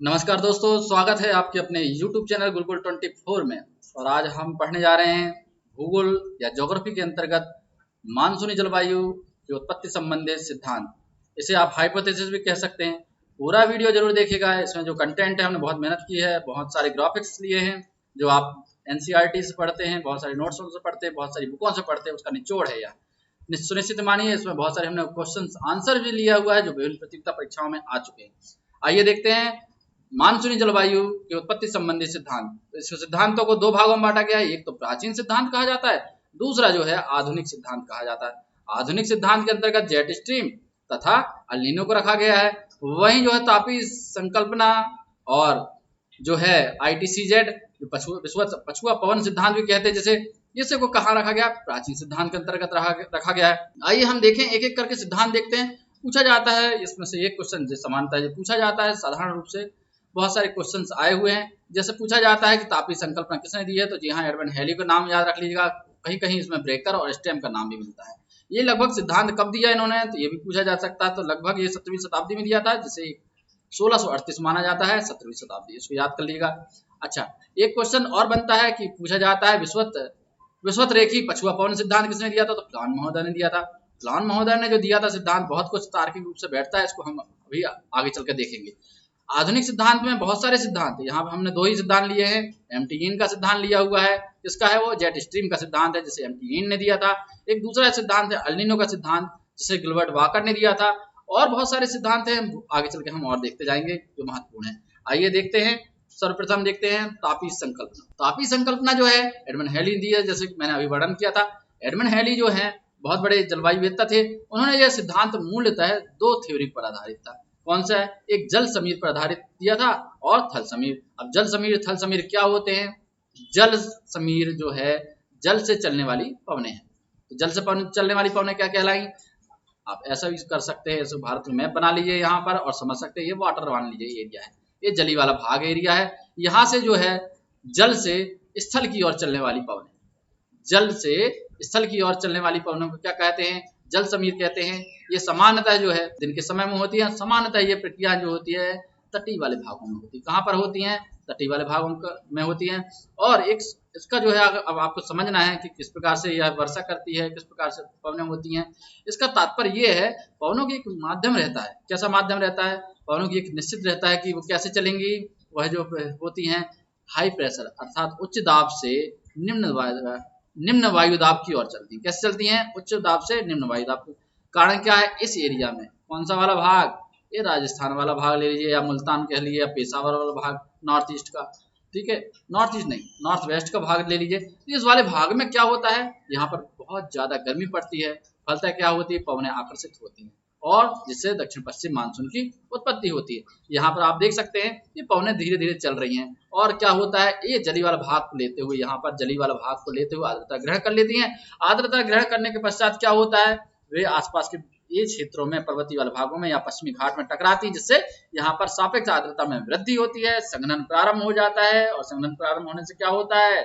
नमस्कार दोस्तों, स्वागत है आपके अपने YouTube चैनल गुरुकुल 24 में। और आज हम पढ़ने जा रहे हैं भूगोल या ज्योग्राफी के अंतर्गत मानसूनी जलवायु की उत्पत्ति संबंधित सिद्धांत। इसे आप हाइपोथेसिस भी कह सकते हैं। पूरा वीडियो जरूर देखिएगा। इसमें जो कंटेंट है हमने बहुत मेहनत की है, बहुत सारे ग्राफिक्स लिए हैं जो आप NCERT से पढ़ते हैं, बहुत सारे नोट्स से पढ़ते हैं, बहुत सारी बुकों से पढ़ते हैं, उसका निचोड़ है यह। सुनिश्चित मानिए इसमें बहुत सारे हमने क्वेश्चन आंसर भी लिया हुआ है जो विभिन्न प्रतियोगिता परीक्षाओं में आ चुके हैं। आइए देखते हैं मानसूनी जलवायु के उत्पत्ति संबंधी सिद्धांत। इस सिद्धांतों को दो भागों में बांटा गया है। एक तो प्राचीन सिद्धांत कहा जाता है, दूसरा जो है आधुनिक सिद्धांत कहा जाता है। आधुनिक सिद्धांत के अंतर्गत जेट स्ट्रीम तथा अल नीनो को रखा गया है। वहीं जो है तापी संकल्पना और जो है ITCZ पछुआ पवन सिद्धांत भी कहते हैं, जिसे को कहाँ रखा गया, प्राचीन सिद्धांत के अंतर्गत रखा गया है। आइए हम देखें, एक एक करके सिद्धांत देखते हैं। पूछा जाता है इसमें से एक क्वेश्चन समानता पूछा जाता है। साधारण रूप से बहुत सारे क्वेश्चंस आए हुए हैं। जैसे पूछा जाता है कि तापी संकल्पना किसने दी है, तो जी हाँ, एडमंड हेली का नाम याद रख लीजिएगा। कहीं कहीं इसमें ब्रेकर और स्टेम का नाम भी मिलता है। ये लगभग सिद्धांत कब दिया इन्होंने, तो ये भी पूछा जा सकता है। तो लगभग ये 17वीं शताब्दी में दिया था, जिसे 1638 माना जाता है, 17वीं शताब्दी, इसको याद कर लीजिएगा। अच्छा, एक क्वेश्चन और बनता है कि पूछा जाता है विश्वत रेखी पछुआ पवन सिद्धांत किसने दिया था, तो प्लान महोदय ने दिया था। प्लान महोदय ने जो दिया था सिद्धांत बहुत कुछ तार्किक रूप से बैठता है, इसको हम अभी आगे चल कर देखेंगे। आधुनिक सिद्धांत में बहुत सारे सिद्धांत है। यहाँ पर हमने दो ही सिद्धांत लिए हैं। एमटीइन का सिद्धांत लिया हुआ है, इसका है वो जेट स्ट्रीम का सिद्धांत है, जिसे एमटीइन ने दिया था। एक दूसरा सिद्धांत है अल नीनो का सिद्धांत, जिसे गिलबर्ट वाकर ने दिया था। और बहुत सारे सिद्धांत हैं, आगे चल के हम और देखते जाएंगे जो महत्वपूर्ण है। आइए देखते हैं। सर्वप्रथम देखते हैं तापी संकल्पना। तापी संकल्पना जो है एडमंड हेली दी है, जैसे मैंने अभी वर्णन किया था। एडमंड हेली जो है बहुत बड़े जलवायुवेत्ता थे। उन्होंने यह सिद्धांत मूलतः दो थ्योरी पर आधारित था। कौन सा है, एक जल समीर पर आधारित दिया था और थल समीर। अब जल समीर थल समीर क्या होते हैं? जल समीर जो है जल से चलने वाली पवनें हैं। तो जल से चलने वाली पवनें क्या कहलाई? आप ऐसा भी कर सकते हैं, ऐसे भारत में मैप बना लीजिए यहाँ पर और समझ सकते हैं। ये वाटर मान लीजिए एरिया है, ये जली वाला भाग एरिया है। यहाँ से जो है जल से स्थल की ओर चलने वाली पवनें, जल से स्थल की ओर चलने वाली पवनों को क्या कहते हैं? जल समीर कहते हैं। ये सामान्यतः जो है दिन के समय में होती है। सामान्यतः ये प्रक्रिया जो होती है तटीय वाले भागों में होती है। कहाँ पर होती हैं? तटीय वाले भागों में होती हैं। और एक इसका जो है अब आपको समझना है कि किस प्रकार से यह वर्षा करती है, किस प्रकार से पवनें होती हैं। इसका तात्पर्य ये है, पवनों की एक माध्यम रहता है। कैसा माध्यम रहता है? पवनों की एक निश्चित रहता है कि वो कैसे चलेंगी। वह जो होती हैं हाई प्रेशर अर्थात उच्च दाब से निम्न वायु दाब की ओर चलती हैं। कैसे चलती हैं? उच्च दाब से निम्न वायु दाब की। कारण क्या है? इस एरिया में कौन सा वाला भाग? ये राजस्थान वाला भाग ले लीजिए, या मुल्तान कह लीजिए, या पेशावर वाला भाग नॉर्थ ईस्ट का। ठीक है, नॉर्थ ईस्ट नहीं, नॉर्थ वेस्ट का भाग ले लीजिए। तो इस वाले भाग में क्या होता है, यहाँ पर बहुत ज्यादा गर्मी पड़ती है। फलतः क्या होती है? पवनें आकर्षित होती हैं और जिससे दक्षिण पश्चिम मानसून की उत्पत्ति होती है। यहाँ पर आप देख सकते हैं ये पवनें धीरे धीरे चल रही हैं। और क्या होता है, ये जली वाला भाग को लेते हुए, यहाँ पर जली वाला भाग को लेते हुए आर्द्रता ग्रहण कर लेती हैं। आर्द्रता ग्रहण करने के पश्चात क्या होता है, वे आसपास के ये क्षेत्रों में, पर्वतीय वाले भागों में या पश्चिमी घाट में टकराती है, जिससे यहाँ पर सापेक्ष आर्द्रता में वृद्धि होती है। संघनन प्रारंभ हो जाता है और संघनन प्रारंभ होने से क्या होता है,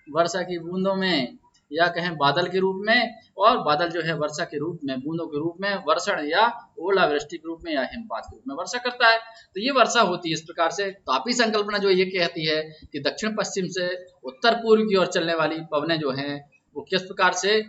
वर्षा की बूंदों में या कहें बादल के रूप में, और बादल जो है वर्षा के रूप में, बूंदों के रूप में वर्षण या ओलावृष्टि के रूप में या हिमपात के रूप में वर्षा करता है। तो ये वर्षा होती है इस प्रकार से। तापी संकल्पना जो ये कहती है कि दक्षिण पश्चिम से उत्तर पूर्व की ओर चलने वाली पवनें जो हैं वो किस प्रकार से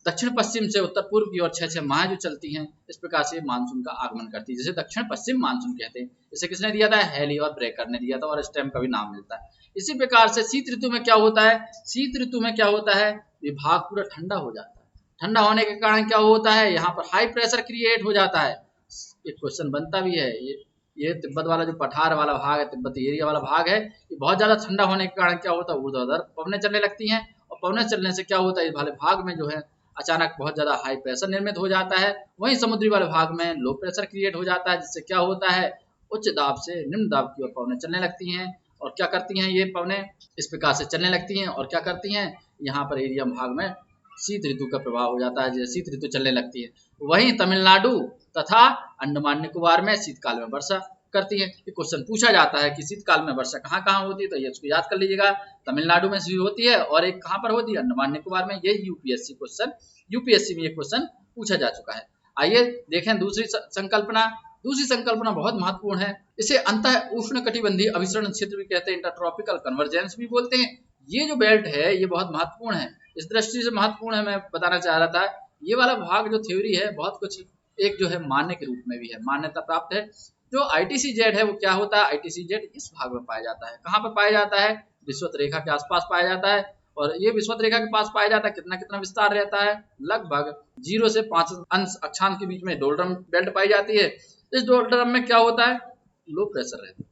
दक्षिण पश्चिम से उत्तर पूर्व की ओर 6-6 माह जो चलती हैं, इस प्रकार से मानसून का आगमन करती है, जिसे दक्षिण पश्चिम मानसून कहते हैं। इसे किसने दिया था? हेली और ब्रेकर ने दिया था, और स्टेम का भी नाम मिलता है। इसी प्रकार से शीत ऋतु में क्या होता है? शीत ऋतु में क्या होता है, विभाग पूरा ठंडा हो जाता है। ठंडा होने के कारण क्या होता है, यहाँ पर हाई प्रेशर क्रिएट हो जाता है। एक क्वेश्चन बनता भी है, ये तिब्बत वाला जो पठार वाला भाग है, तिब्बत एरिया वाला भाग है, ये बहुत ज्यादा ठंडा होने के कारण क्या होता है, ऊर्ध्वाधर पवनें चलने लगती हैं। और पवनें चलने से क्या होता है, इस वाले भाग में जो है अचानक बहुत ज्यादा हाई प्रेशर निर्मित हो जाता है। वहीं समुद्री वाले भाग में लो प्रेशर क्रिएट हो जाता है, जिससे क्या होता है, उच्च दाब से निम्न दाब की ओर पवनें चलने लगती हैं। और क्या करती हैं ये पवनें? इस प्रकार से चलने लगती हैं और क्या करती हैं, यहाँ पर एरिया भाग में शीत ऋतु का प्रभाव हो जाता है, जैसे शीत ऋतु चलने लगती है। वहीं तमिलनाडु तथा अंडमान निकोबार में शीतकाल में वर्षा करती है। ये क्वेश्चन पूछा जाता है कि शीतकाल में वर्षा कहाँ कहाँ होती है, तो ये उसको याद कर लीजिएगा। तमिलनाडु में भी होती है और एक कहाँ पर होती है, अंडमान निकोबार में। ये यूपीएससी में ये क्वेश्चन पूछा जा चुका है। आइए देखें दूसरी संकल्पना दूसरी संकल्पना बहुत महत्वपूर्ण है, इसे अंतः उष्णकटिबंधीय अभिसरण क्षेत्र भी कहते हैं, इंटरट्रॉपिकल कन्वर्जेंस भी बोलते हैं। ये जो बेल्ट है ये बहुत महत्वपूर्ण है, इस दृष्टि से महत्वपूर्ण है, मैं बताना चाह रहा था। ये वाला भाग जो थ्योरी है बहुत कुछ एक जो है मान्य के रूप में भी है, मान्यता प्राप्त है। जो ITCZ है वो क्या होता है, ITCZ इस भाग में पाया जाता है। कहाँ पर पाया जाता है, विषुवत रेखा के आसपास पाया जाता है, और ये विषुवत रेखा के पास पाया जाता है। कितना कितना विस्तार रहता है, लगभग 0 से 5 अंश अक्षांश के बीच में डोल्ड्रम बेल्ट पाई जाती है। इस डोल्ड्रम में क्या होता है, लो प्रेशर रहता है।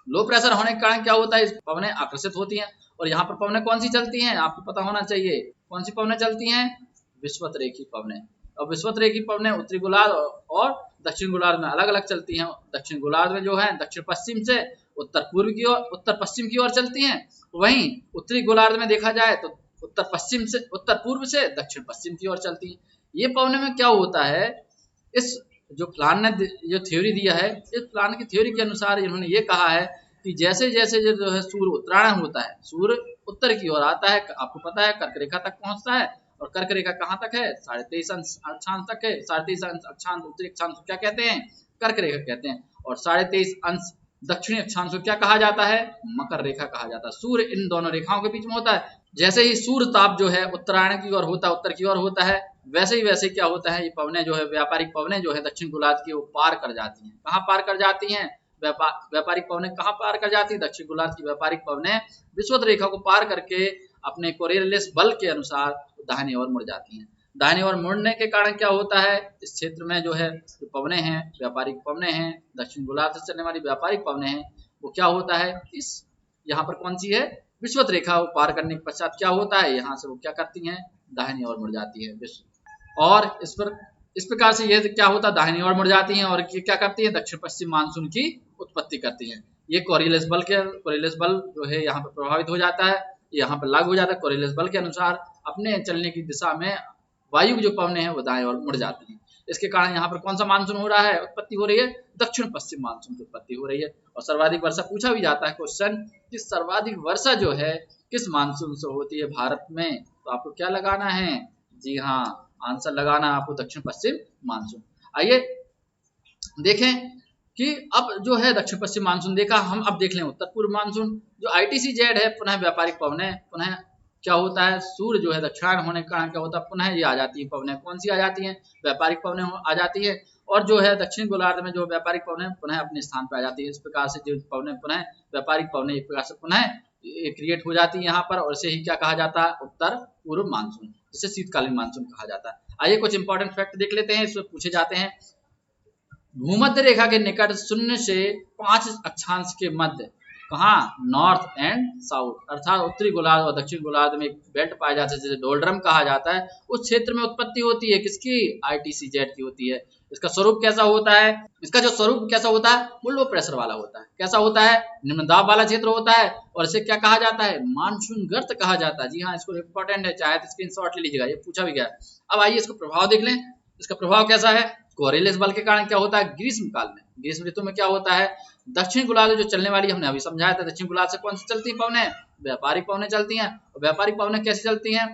लो प्रेशर होने के कारण क्या होता है, पवनें आकर्षित होती हैं, और यहाँ पर पवनें कौन सी चलती हैं, आपको पता होना चाहिए। कौन सी पवनें चलती हैं, विषुवत रेखी पवनें। और विषुवत रेखी पवनें उत्तरी गोलार्ध और दक्षिण गोलार्ध में अलग अलग चलती हैं। दक्षिण गोलार्ध में जो है दक्षिण पश्चिम से उत्तर पूर्व की ओर, उत्तर पश्चिम की ओर चलती हैं। वहीं उत्तरी गोलार्ध में देखा जाए तो उत्तर पश्चिम से, उत्तर पूर्व से दक्षिण पश्चिम की ओर चलती हैं। ये पवनें में क्या होता है, इस जो प्लान ने जो थ्योरी दिया है, इस प्लान की थ्योरी के अनुसार इन्होंने ये कहा है कि जैसे जैसे जो है सूर्य उत्तरायण होता है, सूर्य उत्तर की ओर आता है, आपको पता है कर्क रेखा तक पहुंचता है, और कर्क रेखा कहाँ तक है, 23.5 अक्षांश तक है। 23.5 अक्षांश उत्तरी अक्षांश को क्या कहते हैं, कर्क रेखा कहते हैं, और 23.5 अंश दक्षिणी अक्षांश को क्या कहा जाता है, मकर रेखा कहा जाता है। सूर्य इन दोनों रेखाओं के बीच में होता है। जैसे ही सूर्य ताप जो है उत्तरायण की ओर होता है, उत्तर की ओर होता है, वैसे ही क्या होता है, ये पवनें जो है, व्यापारिक पवनें जो है दक्षिण गोलार्ध की वो पार कर जाती हैं। कहाँ पार कर जाती हैं, व्यापारिक पवनें कहाँ पार कर जाती है, दक्षिण गोलार्ध की व्यापारिक पवनें विषुवत रेखा को पार करके अपने कोरियलिस बल के अनुसार दाहिनी ओर मुड़ जाती हैं। दाहिनी ओर मुड़ने के कारण क्या होता है, इस क्षेत्र में जो है जो पवनें हैं, व्यापारिक पवनें हैं, दक्षिण गोलार्ध से चलने वाली व्यापारिक पवनें हैं, वो क्या होता है, इस यहाँ पर कौन सी है, विषुवत रेखा को पार करने के पश्चात क्या होता है, यहाँ से वो क्या करती हैं, दाहिनी ओर मुड़ जाती है। और इस प्रकार से ये क्या होता है, दाहिनी ओर मुड़ जाती हैं, और क्या करती है, दक्षिण पश्चिम मानसून की उत्पत्ति करती है। ये कोरियलिस बल जो है यहाँ पर प्रभावित हो जाता है, यहाँ पर लागू हो जाता है। कोरियलिस बल के अनुसार अपने चलने की दिशा में वायु जो पवनें हैं वो दाएं ओर मुड़ जाती हैं। इसके कारण यहाँ पर कौन सा मानसून हो रहा है, उत्पत्ति हो रही है, दक्षिण पश्चिम मानसून की उत्पत्ति हो रही है। और सर्वाधिक वर्षा पूछा भी जाता है क्वेश्चन कि सर्वाधिक वर्षा जो है किस मानसून से होती है भारत में, तो आपको क्या लगाना है, जी हाँ, आंसर लगाना आपको दक्षिण पश्चिम मानसून। आइए देखें कि अब जो है दक्षिण पश्चिम मानसून देखा हम, अब देख लें उत्तर पूर्व मानसून। जो ITCZ है, पुनः व्यापारिक पवनें, पुनः क्या होता है, सूर्य जो है दक्षिणायन होने के कारण क्या होता है, पुनः ये आ जाती है पवनें। कौन सी आ जाती हैं, व्यापारिक पवनें आ जाती है, और जो है दक्षिण गोलार्ध में जो व्यापारिक पवनें पुनः अपने स्थान पर आ जाती है। इस प्रकार से जो पवनें पुनः व्यापारिक पवनें एक प्रकार से पुनः क्रिएट हो जाती है यहाँ पर, और इसे ही क्या कहा जाता है, उत्तर पूर्व मानसून, जिसे शीतकालीन मानसून कहा जाता है। आइए कुछ इंपॉर्टेंट फैक्ट देख लेते हैं, इसमें पूछे जाते हैं। भूमध्य रेखा के निकट 0 से 5 अक्षांश के मध्य, कहाँ, नॉर्थ एंड साउथ, अर्थात उत्तरी गोलार्ध और दक्षिण गोलार्ध में एक बेल्ट पाया जाता है जिसे डोल्ड्रम कहा जाता है। उस क्षेत्र में उत्पत्ति होती है किसकी, ITCZ की होती है। इसका स्वरूप कैसा होता है, इसका जो स्वरूप कैसा होता है, वो लो प्रेशर वाला होता है। कैसा होता है, निम्न दाब वाला क्षेत्र होता है, और इसे क्या कहा जाता है, मानसून गर्त कहा जाता है। जी हाँ, इसको इंपॉर्टेंट है, चाहे तो स्क्रीनशॉट ले लीजिएगा, ये पूछा भी गया। अब आइए इसको प्रभाव देख लें। इसका प्रभाव कैसा है, कोरियलिस बल के कारण क्या होता है, ग्रीष्म काल में, ग्रीष्म ऋतु में क्या होता है, दक्षिण गोलार्ध जो चलने वाली, हमने अभी समझाया था, दक्षिण गोलार्ध से कौन सी चलती है पवनें, व्यापारिक पवनें चलती हैं। और व्यापारिक पवनें कैसे चलती हैं,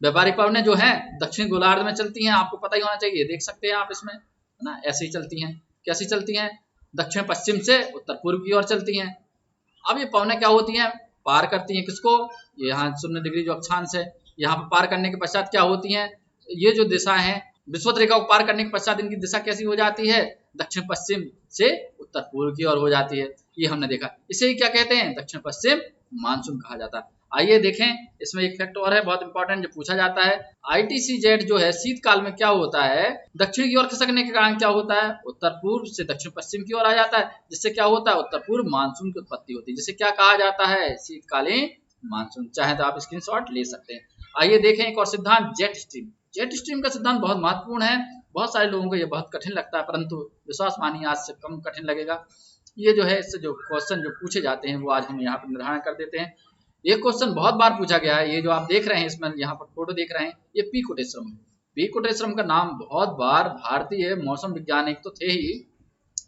व्यापारिक पवनें जो है दक्षिण गोलार्ध में चलती हैं, आपको पता ही होना चाहिए, देख सकते हैं आप इसमें, है ना, ऐसे ही चलती हैं। कैसी चलती हैं, दक्षिण पश्चिम से उत्तर पूर्व की ओर चलती हैं। अब ये पवनें क्या होती हैं, पार करती हैं किसको, ये यहाँ 0 डिग्री जो अक्षांश है, यहाँ पर पार करने के पश्चात क्या होती हैं, ये जो दिशा है विषुवत रेखा को पार करने के पश्चात इनकी दिशा कैसी हो जाती है, दक्षिण पश्चिम से उत्तर पूर्व की ओर हो जाती है। ये हमने देखा, इसे ही क्या कहते हैं, दक्षिण पश्चिम मानसून कहा जाता है। आइए देखें, इसमें एक फैक्ट और है बहुत इंपॉर्टेंट जो पूछा जाता है। ITCZ जो है शीतकाल में क्या होता है, दक्षिण की ओर खिसकने के कारण क्या होता है, उत्तर पूर्व से दक्षिण पश्चिम की ओर आ जाता है, जिससे क्या होता है, उत्तर पूर्व मानसून की उत्पत्ति होती है, जिसे क्या कहा जाता है, शीतकालीन मानसून। चाहे तो आप स्क्रीनशॉट ले सकते हैं। आइए देखें एक और सिद्धांत, जेट स्ट्रीम। जेट स्ट्रीम का सिद्धांत बहुत महत्वपूर्ण है, बहुत सारे लोगों को ये बहुत कठिन लगता है, परंतु विश्वास मानिए आज से कम कठिन लगेगा। ये जो है इससे जो क्वेश्चन जो पूछे जाते हैं वो आज हम यहाँ पर निर्धारण कर देते हैं। ये क्वेश्चन बहुत बार पूछा गया है। ये जो आप देख रहे हैं, इसमें यहाँ पर फोटो देख रहे हैं, ये पी कोटेश्वरम है। पी कोटेश्वरम का नाम बहुत बार भारतीय मौसम वैज्ञानिक तो थे ही,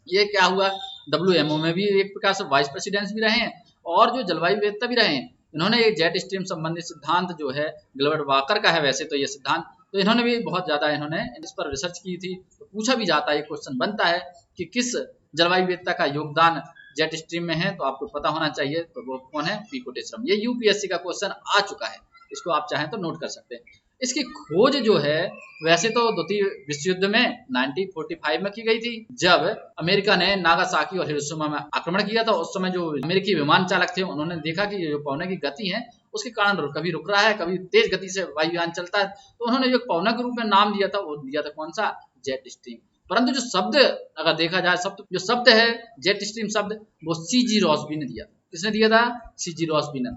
ये क्या हुआ, WMO में भी एक प्रकार से वाइस प्रेसिडेंट भी रहे हैं, और जो जलवायु वेदता भी रहे हैं। इन्होंने ये जेट स्ट्रीम संबंधित सिद्धांत जो है, गिलबर्ट वाकर का है वैसे तो ये सिद्धांत, तो इन्होंने भी बहुत ज़्यादा इन्होंने इस पर रिसर्च की थी। तो पूछा भी जाता है, ये क्वेश्चन बनता है कि किस जलवायु विविधता का योगदान जेट स्ट्रीम में है, तो आपको पता होना चाहिए। तो वो कौन है? P potassium. ये यूपीएससी का क्वेश्चन आ चुका है, इसको आप चाहें तो नोट कर सकते हैं। इसकी खोज जो है वैसे तो द्वितीय विश्व युद्ध में 1945 में की गई थी, जब अमेरिका ने नागासाकी और हिरोशिमा में आक्रमण किया था। उस समय जो अमेरिकी विमान चालक थे उन्होंने देखा कि जो पवने की गति है उसके कारण कभी रुक रहा है, कभी तेज गति से वायुयान चलता है, तो उन्होंने जो पवना के रूप में नाम दिया था वो दिया था कौन सा? Jet stream. परंतु जो शब्द अगर देखा जाए, जो शब्द है जेट स्ट्रीम शब्द, वो सीजी रॉसबी ने दिया। किसने दिया था? सीजी रॉसबी ने।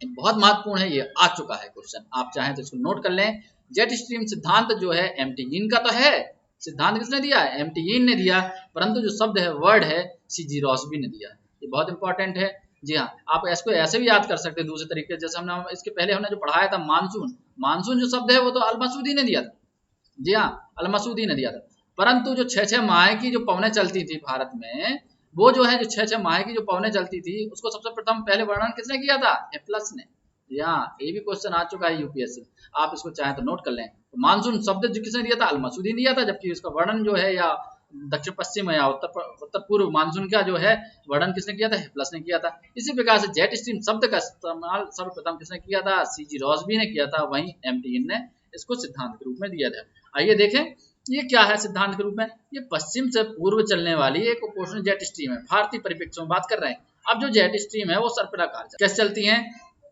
बहुत महत्वपूर्ण है, ये आ चुका है क्वेश्चन, आप चाहें तो इसको नोट कर लें। जेट स्ट्रीम सिद्धांत जो है एमटीइन का तो है, सिद्धांत किसने दिया? एमटीइन ने दिया, परंतु जो शब्द है वर्ड है सीजी रॉसबी ने दिया। ये बहुत इंपॉर्टेंट है। जी हाँ, आप इसको ऐसे भी याद कर सकते हैं दूसरे तरीके, जैसे हमने इसके पहले हमने जो पढ़ाया था मानसून, मानसून जो शब्द है वो तो अल-मसूदी ने दिया था। जी हाँ, अल-मसूदी ने दिया था। परंतु जो 6-6 माह की जो पवनें चलती थी भारत में, वो जो है जो 6-6 माह की जो पवनें चलती थी उसको सबसे प्रथम पहले वर्णन किसने किया था? हेप्लस ने। यहाँ ये भी क्वेश्चन आ चुका है यूपीएससी, आप इसको चाहें तो नोट कर लें। तो मानसून शब्द जो किसने दिया था? अल-मसूदी ने दिया था, जबकि उसका वर्णन जो है या दक्षिण पश्चिम या उत्तर पूर्व मानसून का जो है वर्णन किसने किया था? हेप्लस ने किया था। इसी प्रकार से जेट स्ट्रीम शब्द का इस्तेमाल सर्वप्रथम किसने किया था? सीजी रॉसबी ने किया था, वहीं एमटीइन ने इसको सिद्धांत के रूप में दिया था। आइए देखें ये क्या है सिद्धांत के रूप में। ये पश्चिम से पूर्व चलने वाली एक उपोष्ण जेट स्ट्रीम है। भारतीय परिप्रेक्ष्य में बात कर रहे हैं। अब जो जेट स्ट्रीम है वो सर्पिलाकार कैसे चलती हैं?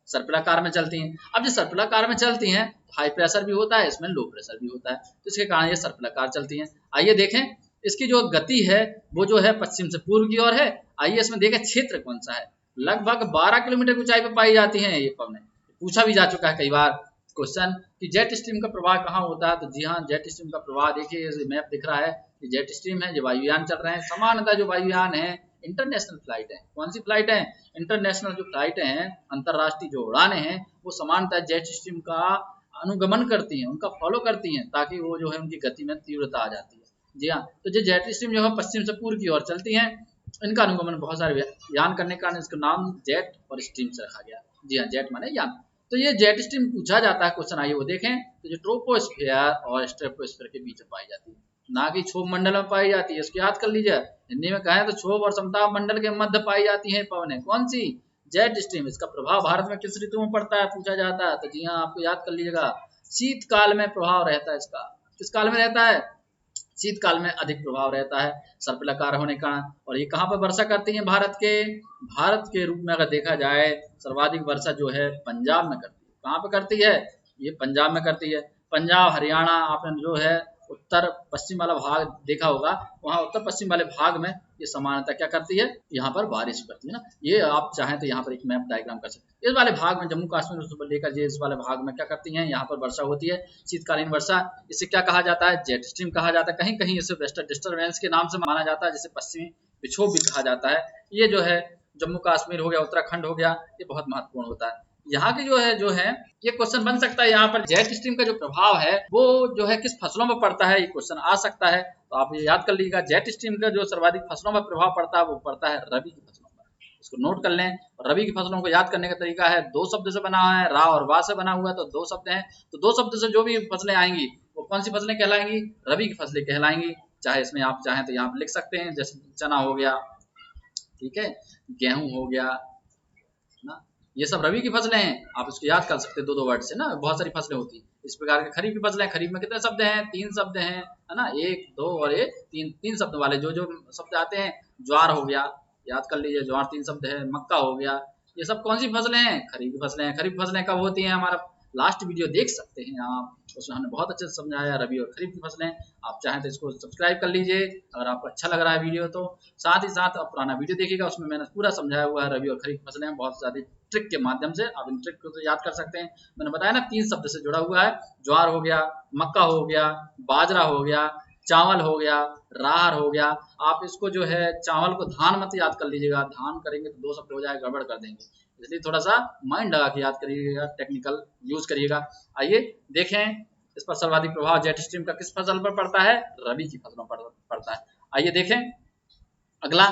सर्पिलाकार में चलती हैं। अब जो सर्पिलाकार में चलती हैं, हाई प्रेशर भी होता है, इसमें लो प्रेशर भी होता है, तो इसके कारण ये सर्पिलाकार चलती हैं। आइए देखें इसकी जो गति है वो जो है पश्चिम से पूर्व की ओर है। आइए इसमें देखें क्षेत्र कौन सा है। लगभग 12 किलोमीटर की ऊंचाई पर पाई जाती हैं ये पवनें। पूछा भी जा चुका है कई बार क्वेश्चन कि जेट स्ट्रीम का प्रवाह कहाँ होता है। तो जी हाँ, जेट स्ट्रीम का प्रवाह देखिए, ये मैप दिख रहा है, ये जेट स्ट्रीम है, ये वायुयान चल रहे हैं। सामान्यतः जो वायुयान है इंटरनेशनल फ्लाइट है। कौन सी फ्लाइट है? इंटरनेशनल जो फ्लाइट हैं, अंतरराष्ट्रीय जो उड़ानें हैं, वो सामान्यतः जेट स्ट्रीम का अनुगमन करती हैं, उनका फॉलो करती हैं, ताकि वो जो है उनकी गति में तीव्रता आ जाती है। जी हाँ, तो जो जेट स्ट्रीम जो है पश्चिम से पूर्व की ओर चलती हैं, इनका अनुगमन बहुत सारे यान करने के कारण इसका नाम जेट और स्ट्रीम से रखा गया। जी हाँ, जेट माने यान। तो ये जेट स्ट्रीम पूछा जाता है क्वेश्चन, आइए वो देखें। तो जो ट्रोपोस्फीयर और स्ट्रेटोस्फीयर के बीच में पाई जाती है, ना कि क्षोभ मंडल में पाई जाती है। इसको याद कर लीजिए, हिंदी में कहें तो क्षोभ और समताप मंडल के मध्य पाई जाती है पवनें। कौन सी? Jet stream. इसका प्रभाव भारत में किस ऋतु में पड़ता है पूछा जाता है। तो जी हाँ, आपको याद कर लीजिएगा, शीतकाल में प्रभाव रहता है इसका। किस काल में रहता है? शीतकाल में अधिक प्रभाव रहता है सर्पिलाकार होने का। और ये कहाँ पर वर्षा करती है? भारत के रूप में अगर देखा जाए, सर्वाधिक वर्षा जो है पंजाब में करती है। कहाँ पे करती है? ये पंजाब में करती है। पंजाब, हरियाणा, आपने जो है उत्तर पश्चिम वाला भाग देखा होगा, वहाँ उत्तर पश्चिम वाले भाग में ये सामान्यतः क्या करती है? यहाँ पर बारिश करती है ना। ये आप चाहें तो यहाँ पर एक मैप डायग्राम कर सकते हैं। इस वाले भाग में जम्मू कश्मीर से लेकर इस वाले भाग में क्या करती हैं? यहाँ पर वर्षा होती है, शीतकालीन वर्षा। इसे क्या कहा जाता है? जेट स्ट्रीम कहा जाता है। कहीं कहीं इसे वेस्टर्न डिस्टर्बेंस के नाम से माना जाता है, जिसे पश्चिमी विक्षोभ भी कहा जाता है। ये जो है जम्मू कश्मीर हो गया, उत्तराखंड हो गया, ये बहुत महत्वपूर्ण होता है। यहाँ की जो है ये क्वेश्चन बन सकता है। यहाँ पर जेट स्ट्रीम का जो प्रभाव है वो जो है किस फसलों में पड़ता है, ये क्वेश्चन आ सकता है। तो आप ये याद कर लीजिएगा, जेट स्ट्रीम का जो सर्वाधिक फसलों में प्रभाव पड़ता है वो पड़ता है रबी की फसलों पर। इसको नोट कर लें। और रबी की फसलों को याद करने का तरीका है, दो शब्द से बना है, रा और वा से बना हुआ है, तो दो शब्द हैं। तो दो शब्द से जो भी फसलें आएंगी वो कौन सी फसलें कहलाएंगी? रबी की फसलें कहलाएंगी। चाहे इसमें आप चाहें तो यहाँ पर लिख सकते हैं, जैसे चना हो गया, ठीक है, गेहूं हो गया ना, ये सब रबी की फसलें हैं। आप इसको याद कर सकते हैं दो वर्ड से ना, बहुत सारी फसलें होती हैं इस प्रकार की। खरीफ की फसलें, खरीफ में कितने शब्द हैं? 3 शब्द हैं, है ना, 1, 2 और 1, 3 शब्द वाले जो शब्द आते हैं। ज्वार हो गया, याद कर लीजिए, ज्वार 3 शब्द है। मक्का हो गया, ये सब कौन सी फसलें हैं? खरीफ की फसलें हैं। खरीफ फसलें कब होती हैं? हमारा लास्ट वीडियो देख सकते हैं आप, उसमें हमने बहुत अच्छे से समझाया रबी और खरीफ की फसलें। आप चाहें तो इसको सब्सक्राइब कर लीजिए अगर आपको अच्छा लग रहा है वीडियो तो। साथ ही साथ आप पुराना वीडियो देखिएगा, उसमें मैंने पूरा समझाया हुआ है रबी और खरीफ फसलें, बहुत ज़्यादा ट्रिक के माध्यम से। आप इन ट्रिक को तो याद कर सकते हैं। मैंने बताया ना, 3 शब्द से जुड़ा हुआ है। ज्वार हो गया, मक्का हो गया, बाजरा हो गया, चावल हो गया, राहर हो गया। आप इसको जो है चावल को धान मत याद कर लीजिएगा, धान करेंगे तो 2 शब्द हो जाएगा, गड़बड़ कर देंगे, इसलिए थोड़ा सा माइंड लगा के याद करिएगा, टेक्निकल यूज करिएगा। आइए देखें इस पर सर्वाधिक प्रभाव जेट स्ट्रीम का किस फसल पर पड़ता है? रबी की फसलों पर पड़ता है। आइए देखें अगला,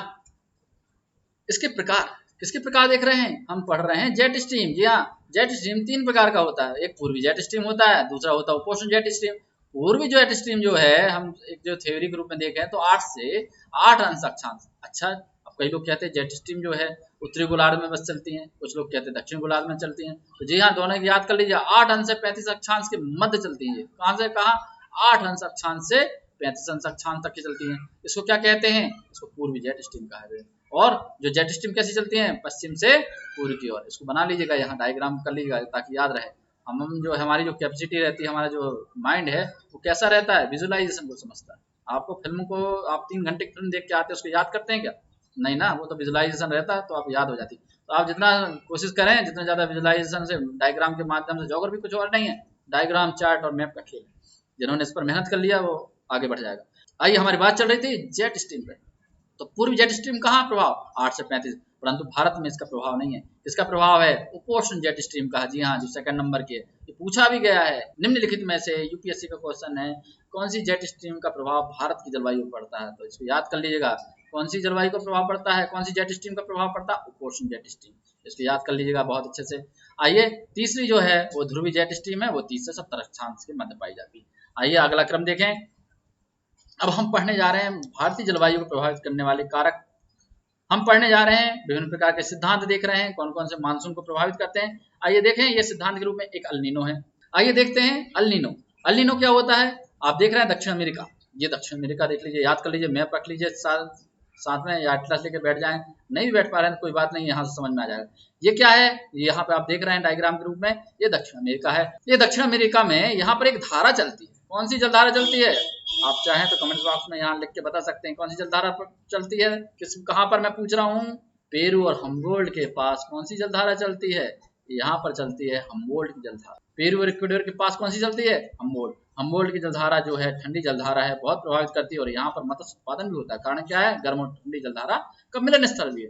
इसके प्रकार किसके प्रकार देख रहे हैं? हम पढ़ रहे हैं जेट स्ट्रीम। जी हाँ, जेट स्ट्रीम 3 प्रकार का होता है। एक पूर्वी जेट स्ट्रीम होता है, दूसरा होता है उपोष्ण जेट स्ट्रीम। पूर्वी जेट स्ट्रीम जो है, हम एक जो थ्योरी के रूप में देखें तो 8 से 8 अंश अक्षांश। अच्छा, अब कई लोग कहते हैं जेट स्ट्रीम जो है उत्तरी गोलार्ध में बस चलती हैं, कुछ लोग कहते हैं दक्षिण गोलार्ध में चलती हैं। तो जी हाँ, दोनों की याद कर लीजिए। 8 अंश से 35 अक्षांश के मध्य चलती है। कहाँ से कहाँ? 8 अंश अक्षांश से 35 अंश अक्षांश तक की चलती हैं। इसको क्या कहते हैं? इसको पूर्वी जेट स्ट्रीम कहा है। और जो जेट स्ट्रीम कैसी चलती है? पश्चिम से पूर्व की ओर। इसको बना लीजिएगा, यहाँ डायग्राम कर लीजिएगा ताकि याद रहे। हम जो हमारी जो कैपेसिटी रहती है, हमारा जो माइंड है वो कैसा रहता है? विजुअलाइजेशन को समझता है। आपको फिल्म को, आप 3 घंटे की फिल्म देख के आते हैं, उसको याद करते हैं क्या? नहीं ना, वो तो विजुअलाइजेशन रहता है, तो आप याद हो जाती। तो आप जितना कोशिश करें, जितना ज़्यादा विजुअलाइजेशन से, डायग्राम के माध्यम से, ज्योग्राफी कुछ और नहीं है, डायग्राम, चार्ट और मैप का खेल। जिन्होंने इस पर मेहनत कर लिया वो आगे बढ़ जाएगा। आइए, हमारी बात चल रही थी जेट स्ट्रीम पे। तो पूर्वी जेट स्ट्रीम कहाँ प्रभाव? 8 से 35, परंतु भारत में इसका प्रभाव नहीं है। इसका प्रभाव है उपोष्ण जेट स्ट्रीम का। जी हाँ, जो सेकंड नंबर की है, ये पूछा भी गया है निम्नलिखित में से। यूपीएससी का क्वेश्चन है, कौन सी जेट स्ट्रीम का प्रभाव भारत की जलवायु पर पड़ता है? तो इसको याद कर लीजिएगा, कौन सी जलवायु का प्रभाव पड़ता है, कौन सी जेट स्ट्रीम का प्रभाव पड़ता है? उपोष्ण जेट स्ट्रीम। इसको याद कर लीजिएगा बहुत अच्छे से। आइए, तीसरी जो है वो ध्रुवी जेट स्ट्रीम है, वो 30 से 70 अक्षांश के मध्य पाई जाती है। आइए अगला क्रम देखें। अब हम पढ़ने जा रहे हैं भारतीय जलवायु को प्रभावित करने वाले कारक। हम पढ़ने जा रहे हैं, विभिन्न प्रकार के सिद्धांत देख रहे हैं, कौन कौन से मानसून को प्रभावित करते हैं। आइए देखें, ये सिद्धांत के रूप में एक अल नीनो है। आइए देखते हैं अल नीनो। अल नीनो क्या होता है? आप देख रहे हैं दक्षिण अमेरिका, ये दक्षिण अमेरिका देख लीजिए, याद कर लीजिए, मैप रख लीजिए साथ में, या एटलस लेके बैठ जाएं। नहीं भी बैठ पा रहे हैं तो कोई बात नहीं, यहाँ से समझ में आ जाएगा। ये क्या है? यहाँ पे आप देख रहे हैं डायग्राम के रूप में, ये दक्षिण अमेरिका है। ये दक्षिण अमेरिका में यहाँ पर एक धारा चलती है। कौन सी जलधारा चलती है? आप चाहें तो कमेंट बॉक्स में यहाँ लिख के बता सकते हैं कौन सी जलधारा चलती है। कहाँ पर मैं पूछ रहा हूँ? पेरू और हम्बोल्ट के पास कौन सी जलधारा चलती है? यहाँ पर चलती है हम्बोल्ट की जलधारा। पेरू और इक्वेडोर के पास कौन सी चलती है? हम्बोल्ट। हम्बोल्ट की जलधारा जो है ठंडी जलधारा है, बहुत प्रभावित करती है, और यहाँ पर मत्स्य उत्पादन भी होता है। कारण क्या है? गर्म और ठंडी जलधारा का मिलन स्थल भी है।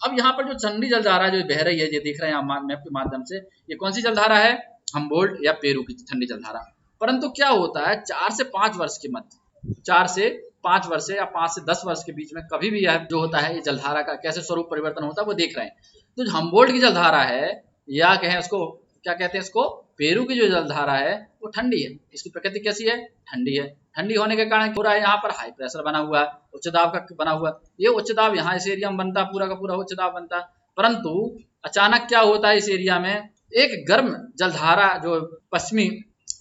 अब यहाँ पर जो ठंडी जलधारा जो बह रही है, ये दिख रहे हैं मैप के माध्यम से, ये कौन सी जलधारा है? हम्बोल्ट या पेरू की ठंडी जलधारा। परंतु क्या होता है, 4 से 5 वर्ष के मध्य, 4 से 5 वर्ष या 5 से 10 वर्ष के बीच में कभी भी यह जो होता है, ये जलधारा का कैसे स्वरूप परिवर्तन होता है वो देख रहे हैं। तो जो हम्बोल्ट की जलधारा है, या कहें उसको क्या कहते हैं, इसको पेरू की जो जलधारा है वो ठंडी है। इसकी प्रकृति कैसी है? ठंडी है। ठंडी होने के कारण हो रहा है, यहाँ पर हाई प्रेशर बना हुआ है, उच्च दाब का बना हुआ है। ये उच्च दाब यहाँ इस एरिया में बनता है, पूरा का पूरा उच्च दाब बनता है। परंतु अचानक क्या होता है, इस एरिया में एक गर्म जलधारा जो पश्चिमी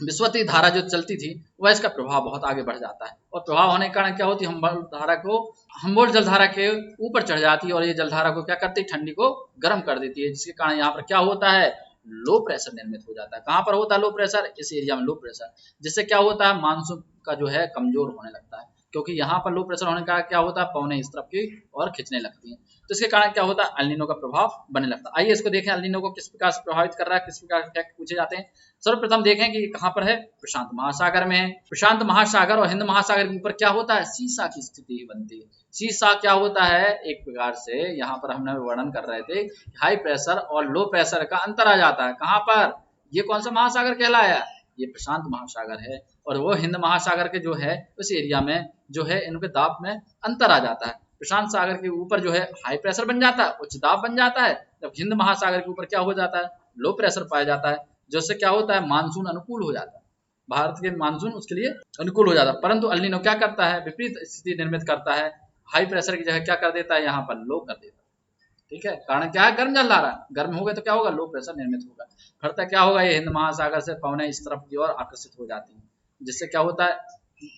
विस्वती धारा जो चलती थी, वह इसका प्रभाव बहुत आगे बढ़ जाता है, और प्रभाव होने के कारण क्या होती है, हम्बोल्ट जलधारा के ऊपर चढ़ जाती है, और ये जलधारा को क्या करती है? ठंडी को गर्म कर देती है, जिसके कारण यहाँ पर क्या होता है? लो प्रेशर निर्मित हो जाता है। कहाँ पर होता है लो प्रेशर? इस एरिया में लो प्रेशर, जिससे क्या होता है? मानसून का जो है कमजोर होने लगता है, क्योंकि यहाँ पर लो प्रेशर होने का क्या होता है? पवनें इस तरफ की और खिंचने लगती हैं। तो इसके कारण क्या होता है? अल नीनो का प्रभाव बनने लगता है। आइए इसको देखें, अल नीनो को किस प्रकार से प्रभावित कर रहा है, किस प्रकार इफेक्ट पूछे जाते हैं। सर्वप्रथम देखें कि कहाँ पर है? प्रशांत महासागर में है। प्रशांत महासागर और हिंद महासागर के ऊपर क्या होता है? सीसा की स्थिति बनती है। सीसा क्या होता है? एक प्रकार से यहाँ पर हमने वर्णन कर रहे थे, हाई प्रेशर और लो प्रेशर का अंतर आ जाता है। कहाँ पर? ये कौन सा महासागर कहलाया? ये प्रशांत महासागर है, और वो हिंद महासागर के जो है उस एरिया में जो है इनके दाब में अंतर आ जाता है। प्रशांत सागर के ऊपर जो है हाई प्रेशर बन जाता है, उच्च दाब बन जाता है, जब हिंद महासागर के ऊपर क्या हो जाता है? लो प्रेशर पाया जाता है, जिससे क्या होता है? मानसून अनुकूल हो जाता है, भारत के मानसून उसके लिए अनुकूल हो जाता है। परंतु अल नीनो क्या करता है? विपरीत स्थिति निर्मित करता है, हाई प्रेशर की जगह क्या कर देता है? यहाँ पर लो कर देता है। ठीक है, कारण क्या है? गर्म जलधारा, गर्म हो गए तो क्या होगा? लो प्रेशर निर्मित होगा। फलतः क्या होगा? ये हिंद महासागर से पवनें इस तरफ की ओर आकर्षित हो जाती हैं, जिससे क्या होता है?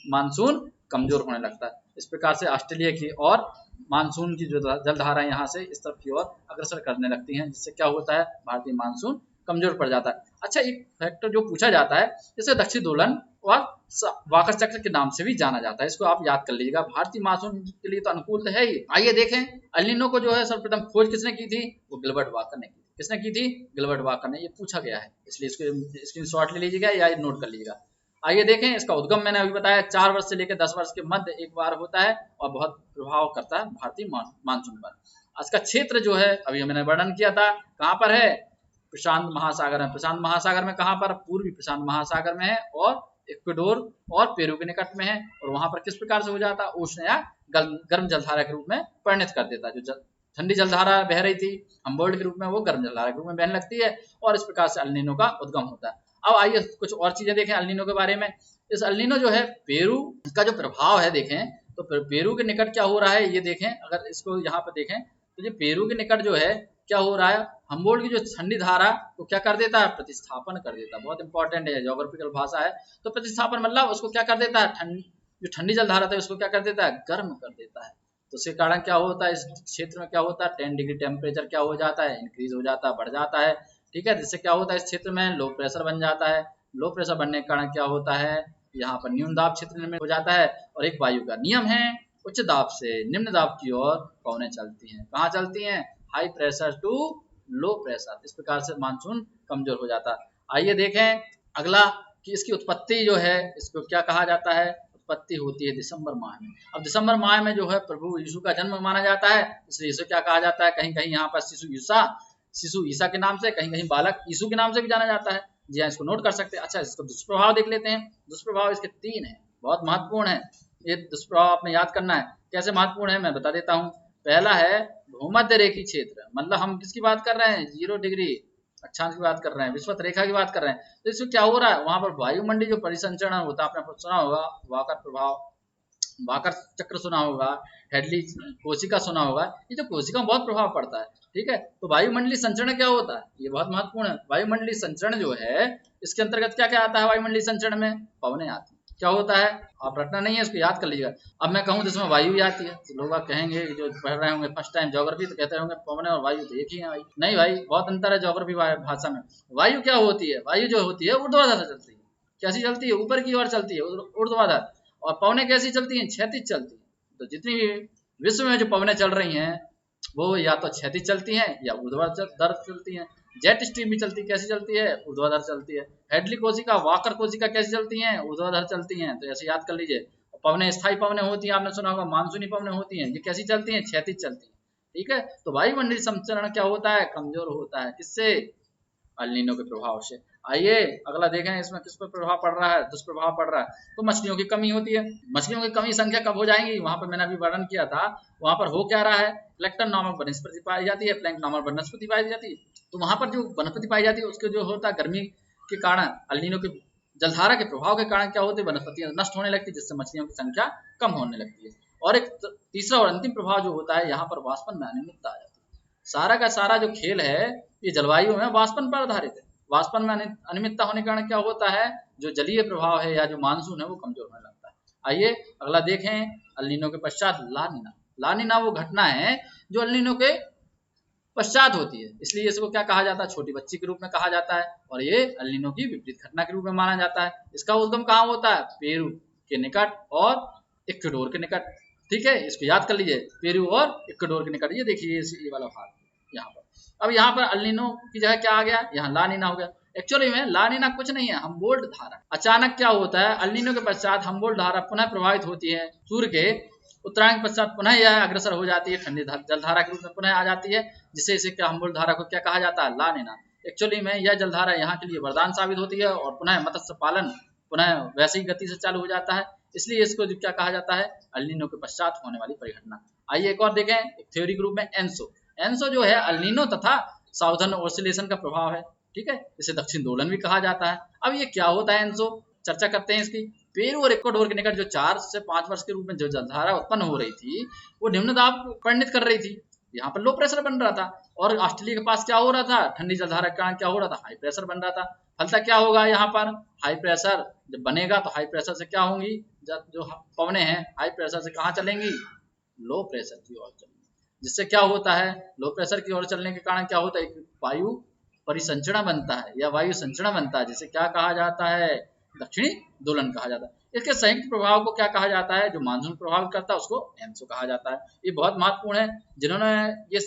मानसून कमजोर होने लगता है। इस प्रकार से ऑस्ट्रेलिया की और मानसून की जो जलधारा यहाँ से इस तरफ की ओर अग्रसर करने लगती हैं, जिससे क्या होता है? भारतीय मानसून कमजोर पड़ जाता है। अच्छा, एक फैक्टर जो पूछा जाता है, जैसे दक्षिण दोलन और वाकर चक्र के नाम से भी जाना जाता है, इसको आप याद कर लीजिएगा। भारतीय मानसून के लिए तो अनुकूल तो है ही। आइए देखें, अल नीनो को जो है सर्वप्रथम खोज किसने की थी? वो गिलबर्ट वाकर ने की। किसने की थी? गिलबर्ट वाकर ने। ये पूछा गया है, इसलिए इसको स्क्रीनशॉट ले लीजिएगा या नोट कर लीजिएगा। आइए देखें, इसका उद्गम मैंने अभी बताया 4 वर्ष से लेकर 10 वर्ष के मध्य एक बार होता है, और बहुत प्रभाव करता है भारतीय मानसून पर। इसका क्षेत्र जो है अभी मैंने वर्णन किया था, कहाँ पर है? प्रशांत महासागर में। प्रशांत महासागर में कहाँ पर? पूर्वी प्रशांत महासागर में है, और इक्वेडोर और पेरू के निकट में है, और वहां पर किस प्रकार से हो जाता है? उष्ण या गर्म जलधारा के रूप में परिणत कर देता है। जो ठंडी जलधारा बह रही थी हमबोल्ट के रूप में वो गर्म जलधारा के रूप में बहने लगती है और इस प्रकार से अल नीनो का उद्गम होता है। अब आइए कुछ और चीजें देखें अल नीनो के बारे में। इस अल नीनो जो है पेरू का जो प्रभाव है देखें तो पेरू के निकट क्या हो रहा है ये देखें। अगर इसको यहाँ पर देखें तो ये पेरू के निकट जो है क्या हो रहा है, हमबोल्ट की जो ठंडी धारा को क्या कर देता है, प्रतिस्थापन कर देता है। बहुत इंपॉर्टेंट है, ज्योग्राफिकल भाषा है। तो प्रतिस्थापन मतलब उसको क्या कर देता है, जो ठंडी जल धारा था उसको क्या कर देता है, गर्म कर देता है। तो इसके कारण क्या होता है, इस क्षेत्र में क्या होता है 10 डिग्री टेम्परेचर क्या हो जाता है, इंक्रीज हो जाता है, बढ़ जाता है। ठीक है, जिससे क्या होता है इस क्षेत्र में लो प्रेशर बन जाता है। लो प्रेशर बनने के कारण क्या होता है, यहाँ पर न्यून दाब क्षेत्र में हो जाता है। और एक वायु का नियम है, उच्च दाब से निम्न दाब की ओर पवनें चलती हैं। कहाँ चलती हैं, high pressure to low pressure. इस प्रकार से मानसून कमजोर हो जाता है। आइए देखें अगला कि इसकी उत्पत्ति जो है इसको क्या कहा जाता है, उत्पत्ति होती है दिसंबर माह में। अब दिसंबर माह में जो है प्रभु यीशु का जन्म माना जाता है, इसलिए इसे क्या कहा जाता है, कहीं कहीं यहाँ पर शिशु ईसा के नाम से, कहीं कहीं बालक यीशु के नाम से भी जाना जाता है। जी हाँ, इसको नोट कर सकते हैं। अच्छा, इसको दुष्प्रभाव देख लेते हैं। दुष्प्रभाव इसके 3 है, बहुत महत्वपूर्ण है। ये दुष्प्रभाव आपने याद करना है। कैसे महत्वपूर्ण है मैं बता देता हूँ। पहला है भूमध्य रेखी क्षेत्र, मतलब हम किसकी बात कर रहे हैं, 0 डिग्री अक्षांश की बात कर रहे हैं, विषुवत रेखा की बात कर रहे हैं। तो इसमें क्या हो रहा है, वहां पर वायुमंडलीय जो परिसंचरण होता है, आपने सुना होगा वाकर प्रभाव, वाकर चक्र सुना होगा, हेडली कोशिका सुना होगा। ये जो कोशिका में बहुत प्रभाव पड़ता है। ठीक है, तो वायुमंडलीय संचरण क्या होता है, ये बहुत महत्वपूर्ण है। वायुमंडलीय संचरण जो है इसके अंतर्गत क्या क्या आता है, वायुमंडलीय संचरण में पवनें आती है। क्या होता है, आप रटना नहीं है, इसको याद कर लीजिएगा। अब मैं कहूँ जिसमें वायु आती है तो लोग कहेंगे, जो पढ़ रहे होंगे फर्स्ट टाइम ज्योग्राफी, तो कहते होंगे पवन और वायु तो एक ही है भाई। नहीं भाई, बहुत अंतर है ज्योग्राफी भाषा में। वायु क्या होती है, वायु जो होती है ऊर्ध्वाधर से चलती है। कैसी चलती है, ऊपर की ओर चलती है, ऊर्ध्वाधर। और पवनें कैसी चलती हैं, क्षैतिज चलती हैं। तो जितनी भी विश्व में जो पवनें चल रही हैं वो या तो क्षैतिज चलती हैं या ऊर्ध्वाधर चलती हैं। जेट स्ट्रीम भी चलती, कैसी चलती है, ऊर्ध्वाधर चलती है। हेडली कोशिका, वाकर कोशिका कैसी चलती हैं, ऊर्ध्वाधर चलती हैं। तो ऐसे याद कर लीजिए। पवनें स्थायी पवनें होती हैं, आपने सुना होगा मानसूनी पवनें होती हैं, ये कैसी चलती हैं, क्षैतिज चलती हैं। ठीक है, तो वायुमंडलीय संचरण क्या होता है, कमजोर होता है। किससे, अल नीनो के प्रभाव से। आइए अगला देखें, इसमें किस पर प्रभाव पड़ रहा है, दुष्प्रभाव पड़ रहा है। तो मछलियों की कमी होती है। मछलियों की कमी संख्या कब हो जाएंगी, वहां पर मैंने अभी वर्णन किया था। वहां पर हो क्या रहा है, प्लैंक्टन नामक वनस्पति पाई जाती है, प्लैंक नामक वनस्पति पाई जाती है। तो वहां पर जो वनस्पति पाई जाती है उसके जो होता है गर्मी के कारण, अल नीनो के जलधारा के प्रभाव के कारण क्या होती है, वनस्पतियां नष्ट होने लगती है, जिससे मछलियों की संख्या कम होने लगती है। और एक तीसरा और अंतिम प्रभाव जो होता है, यहाँ पर वाष्पन में अनियमितता आ जाती है। सारा का सारा जो खेल है ये जलवायु में वाष्पन पर आधारित है। वाष्पन में अनियमितता होने के कारण क्या होता है, जो जलीय प्रभाव है या जो मानसून है वो कमजोर होने लगता है। आइए अगला देखें, अल नीनो के पश्चात लानिना। लानिना वो घटना है जो अल नीनो के पश्चात होती है, इसलिए इसको क्या कहा जाता है, छोटी बच्ची के रूप में कहा जाता है। और ये अल नीनो की विपरीत घटना के रूप में माना जाता है। इसका उद्गम कहाँ होता है, पेरू के निकट और इक्वेडोर के निकट। ठीक है, इसको याद कर लीजिए, पेरू और इक्वेडोर के निकट। ये देखिए ये वाला भाग यहाँ पर। अब यहाँ पर अल नीनो की जगह क्या आ गया, यहाँ ला नीना हो गया। एक्चुअली में ला नीना कुछ नहीं है, हमबोल्ट धारा। अचानक क्या होता है, अल नीनो के पश्चात हमबोल्ट धारा पुनः प्रभावित होती है सूर्य के उत्तरायण के पश्चात, पुनः यह अग्रसर हो जाती है, ठंडी जलधारा के रूप में पुनः आ जाती है, जिससे इसे क्या हमबोल्ट धारा को क्या कहा जाता है, ला नीना। एक्चुअली में यह जलधारा यहाँ के लिए वरदान साबित होती है और पुनः मत्स्य पालन पुनः वैसी ही गति से चालू हो जाता है। इसलिए इसको जो क्या कहा जाता है, अल नीनो के पश्चात होने वाली परिघटना। आइए एक और देखें, एक थ्योरी के रूप में एनसो। एनसो जो है अल नीनो तथा साउदर्न ऑसिलेशन का प्रभाव है। ठीक है, इसे दक्षिण दोलन भी कहा जाता है। अब ये क्या होता है एनसो, चर्चा करते हैं इसकी। पेरू और इक्वाडोर के निकट जो 4 से 5 वर्ष के रूप में जो जलधारा उत्पन्न हो रही थी वो निम्न दाब परिणित कर रही थी। यहाँ पर लो प्रेशर बन रहा था। और ऑस्ट्रेलिया के पास क्या हो रहा था, ठंडी जलधारा के कारण क्या हो रहा था, हाई प्रेशर बन रहा था। फलता क्या होगा, यहाँ पर हाई प्रेशर जब बनेगा तो हाई प्रेशर से क्या होंगी, जो पवनें हैं हाई प्रेशर से कहाँ चलेंगी, लो प्रेशर की ओर चलेंगी। जिससे क्या होता है, लो प्रेशर की ओर चलने के कारण क्या होता है, एक वायु परिसंचरण बनता है या वायु संचरण बनता है, जिसे क्या कहा जाता है, दक्षिणी दोलन कहा जाता है। इसके संयुक्त प्रभाव को क्या कहा जाता है, जो मानसून प्रभावित करता है उसको एनसो कहा जाता है। ये बहुत महत्वपूर्ण है। जिन्होंने ये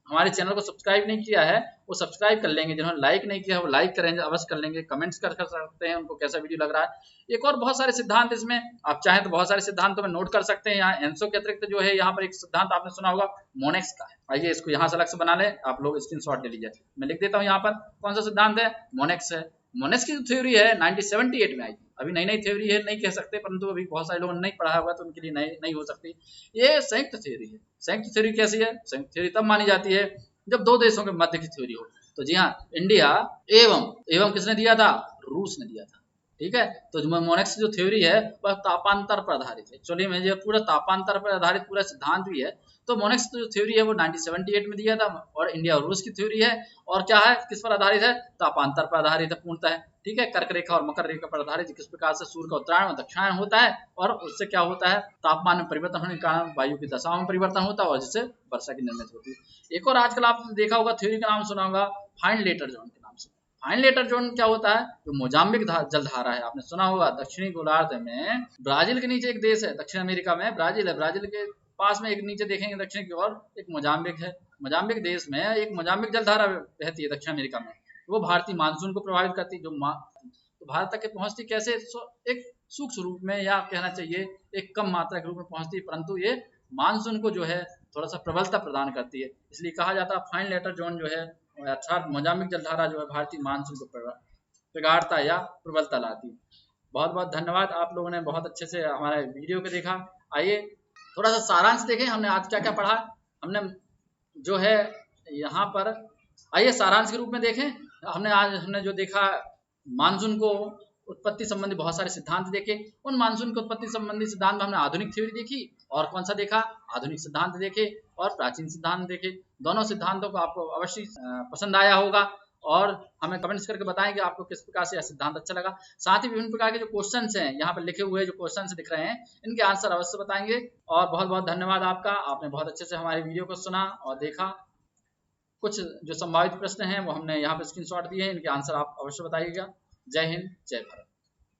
हमारे चैनल को सब्सक्राइब नहीं किया है वो सब्सक्राइब कर लेंगे, जिन्होंने लाइक नहीं किया है वो लाइक करेंगे, अवश्य कर लेंगे, कमेंट्स कर सकते हैं उनको कैसा वीडियो लग रहा है। एक और बहुत सारे सिद्धांत इसमें, आप चाहें तो बहुत सारे सिद्धांतों में नोट कर सकते हैं। यहाँ एनसो के अतिरिक्त जो है यहाँ पर एक सिद्धांत आपने सुना होगा मोनेक्स का है। आइए इसको यहाँ से अलग से बना ले, आप लोग स्क्रीनशॉट ले लीजिए। मैं लिख देता हूँ यहाँ पर कौन सा सिद्धांत है, मोनेक्स है। मोनेक्स की जो थ्योरी है 1978 में आई थी। अभी नई नई थ्योरी है, नहीं कह सकते, परंतु अभी बहुत सारे लोगों ने नहीं पढ़ा हुआ तो उनके लिए नहीं हो सकती। ये संयुक्त थ्योरी है। संयुक्त थ्योरी कैसी है, संयुक्त थ्योरी तब मानी जाती है जब दो देशों के मध्य की थ्योरी हो। तो जी हाँ, इंडिया एवं किसने दिया था? रूस ने दिया था। ठीक है, तो मोनेक्स जो थ्योरी है वह तापांतर पर आधारित है। एक्चुअली में जो पूरा तापांतर पर आधारित पूरा सिद्धांत भी है। तो मोनेक्स जो थ्योरी है वो 1978 में दिया था, और इंडिया और रूस की थ्योरी है, और क्या है, किस पर आधारित है? तापांतर पर आधारित है पूर्णतः। ठीक है, कर्क रेखा और मकर रेखा पर आधारित, किस प्रकार से सूर्य का उत्तरायण और दक्षिणायन होता है, और उससे क्या होता है, तापमान में परिवर्तन होने के कारण वायु की दशाओं में परिवर्तन होता है, और जिससे वर्षा की निर्मित होती है। एक और आजकल आपने देखा होगा थ्योरी का नाम सुना होगा, फाइन लेटर जोन के नाम से। फाइन लेटर जोन क्या होता है? जो मोजाम्बिक जलधारा है, आपने सुना होगा, दक्षिणी गोलार्ध में ब्राजील के नीचे एक देश है, दक्षिण अमेरिका में ब्राजील है, ब्राजील के पास में एक नीचे देखेंगे दक्षिण की ओर एक मोजाम्बिक है। मोजाम्बिक देश में एक मोजाम्बिक जलधारा बहती है दक्षिण अमेरिका में, वो भारतीय मानसून को प्रभावित करती है। तो भारत तक के पहुंचती कैसे? एक सूक्ष्म रूप में, या कहना चाहिए एक कम मात्रा के रूप में पहुंचती है, परंतु ये मानसून को जो है थोड़ा सा प्रबलता प्रदान करती है। इसलिए कहा जाता है फाइन लेटर जोन जो है, अर्थात मोजाम्बिक जलधारा जो है भारतीय मानसून को प्रगाढ़ता या प्रबलता लाती है। बहुत बहुत धन्यवाद, आप लोगों ने बहुत अच्छे से हमारे वीडियो को देखा। आइए थोड़ा सा सारांश देखें, हमने आज क्या क्या पढ़ा। हमने जो है यहाँ पर, आइए सारांश के रूप में देखें। हमने जो देखा, मानसून को उत्पत्ति संबंधी बहुत सारे सिद्धांत देखे। उन मानसून की उत्पत्ति संबंधी सिद्धांत में हमने आधुनिक थ्योरी देखी, और कौन सा देखा? आधुनिक सिद्धांत देखे और प्राचीन सिद्धांत देखे। दोनों सिद्धांतों को आपको अवश्य पसंद आया होगा, और हमें कमेंट्स करके बताएं कि आपको किस प्रकार से यह सिद्धांत अच्छा लगा। साथ ही विभिन्न प्रकार के जो क्वेश्चंस हैं, यहाँ पर लिखे हुए जो क्वेश्चंस दिख रहे हैं, इनके आंसर अवश्य बताएंगे। और बहुत बहुत धन्यवाद आपका, आपने बहुत अच्छे से हमारी वीडियो को सुना और देखा। कुछ जो संभावित प्रश्न हैं वो हमने यहाँ पर स्क्रीनशॉट दिए हैं, इनके आंसर आप अवश्य बताइएगा। जय हिंद, जय भारत।